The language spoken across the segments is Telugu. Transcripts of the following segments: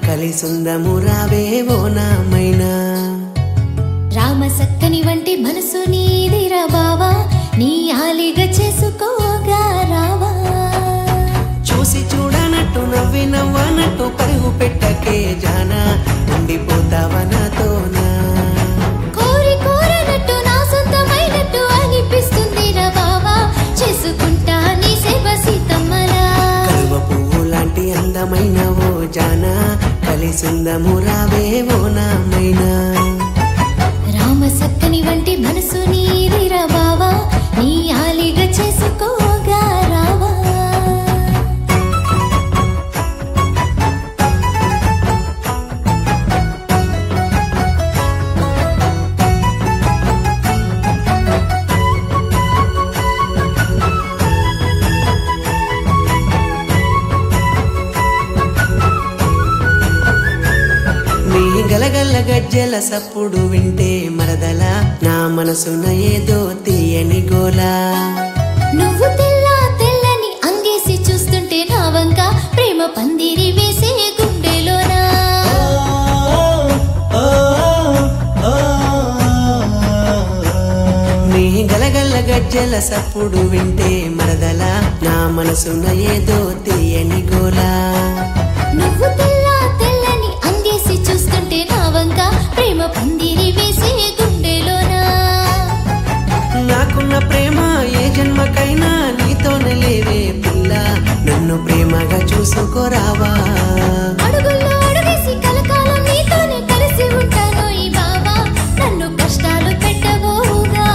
కలిసుందము రావే ఓ నామైనా రామ సక్కని వంటి మనసు నీదిరా బావా నీ ఆలిగా చేసుకోగా రావా చూసి చూడనట్టు నవ్వి నవ్వనట్టు పరుగు పెట్టకే జానా ఉండిపోతావా నాతోనా కోరి కోరనట్టు నా సొంతమైనట్టు అనిపిస్తుందిరా బావా చేసుకుంటా నీ సేవ సీతమ్మలా కలువ పువ్వు లాంటి అందమైన ఓ జానా కలిసుందము రావే ఓ నామైనా రామ సక్కని వంటి మనసు నీదిరా బావా నీ ఆలిగా చేసుకోగా రావా నీ గలగల్ల గజ్జల సప్పుడు వింటే మరదల నా మనసున ఏదో తీయని గోలా నువ్వు తెల్లని అంగేసి చూస్తుంటే నా వంక ప్రేమ పందిరి వేసే గుండెలోనా నీ గలగల్ల గజ్జల సప్పుడు వింటే మరదల నా మనసున ఏదో తీయని గోలా నువ్వు తెల్లని అంగేసి చూస్తుంటే నా వంక ప్రేమ పందిరి వేసే గుండెలోనా నాకున్న ప్రేమ ఏ జన్మకైనా నీతోనే లేవే పిల్ల నన్ను ప్రేమగా చూసుకోరావా అడుగుల్లో అడుగేసి కలకాలం నీతోనే కలిసి ఉంటాను ఈ బావా నన్ను కష్టాలు పెట్టబోగా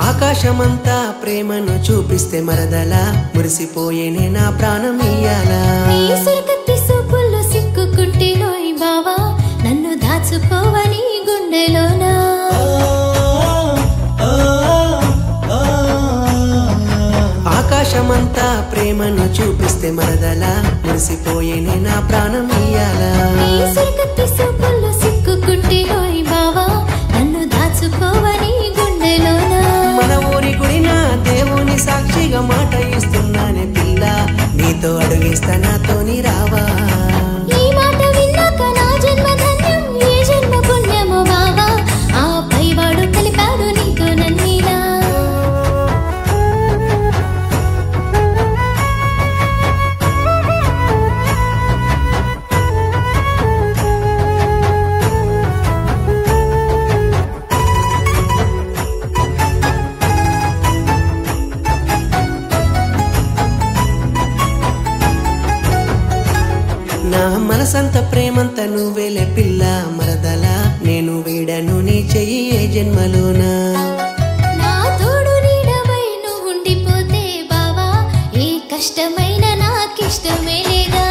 ఆకాశమంతా ప్రేమను చూపిస్తే మరదల మురిసిపోయేనే నా ప్రాణం ఇయ్యాలా నీ సురకత్తి సూపుల్లో సిక్కుకుంటే నోయ్ బావా నన్ను దాచుకోవని గుండెలోనా ఆకాశమంతా ప్రేమను చూపిస్తే మరదల మురిసిపోయేనే నా ప్రాణం ఇయ్యాలా నీ సురకత్తి సూపుల్లో సిక్కుకుంటే నోయ్ బావా నన్ను దాచుకోవని గుండెలోనా మన ఊరి గుడిన దేవుని సాక్షిగా మాట ఇస్తున్నానే పిల్ల నీతో అడుగేస్తా నాతోని రావా ఈ మాట విన్నాక నా జన్మ ధన్యం ఏ జన్మ పుణ్యమో బావా ఆ పైవాడు కలిపాడు నీతో నన్నీలా నా మనసంత ప్రేమంత నువ్వేలే పిల్ల మరదల నేను వీడను నీ చెయ్యి ఏ జన్మలోనా నా తోడు నీడవై నువ్వు ఉండిపోతే బావా ఏ కష్టమైన నాకిష్టమేలేగా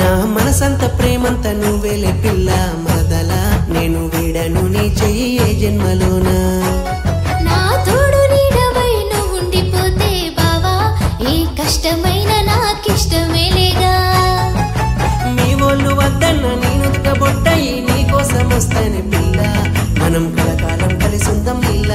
నా మనసంత ప్రేమంత నువ్వేలే పిల్ల మరదల నేను వీడను నీ చెయ్యి ఏ జన్మలోనా నా తోడు నీడవై నువ్వు ఉండిపోతే బావా ఏ కష్టమైన నాకిష్టమేలేగా మీ ఒళ్ళు వద్దన్న నేను బొట్టయి నీ కోసం వస్తానే పిల్ల మనం కలకాలం కలిసుందాం పిల్ల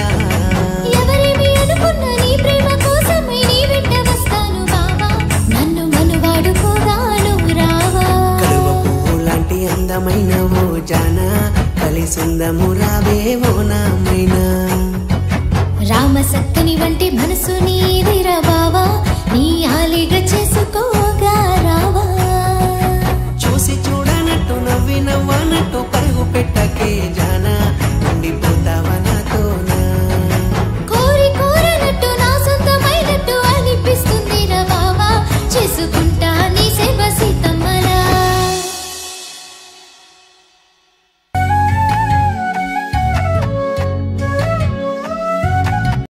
ఎవరేమి అనుకున్నా నీ ప్రేమ కోసమై నీ వెంట వస్తాను బావా నన్ను మనువాడుకోగా నువ్వు రావా కలువ పువ్వు లాంటి అందమైన ఓ జానా కలిసుందము రావే ఓ నామైనా రామ సక్కని వంటి మనసు నీదిరా బావా నీ ఆలిగా చేసుకోగా రావా చూసి చూడనట్టు నవ్వి నవ్వనట్టు పరుగు పెట్టకే జానా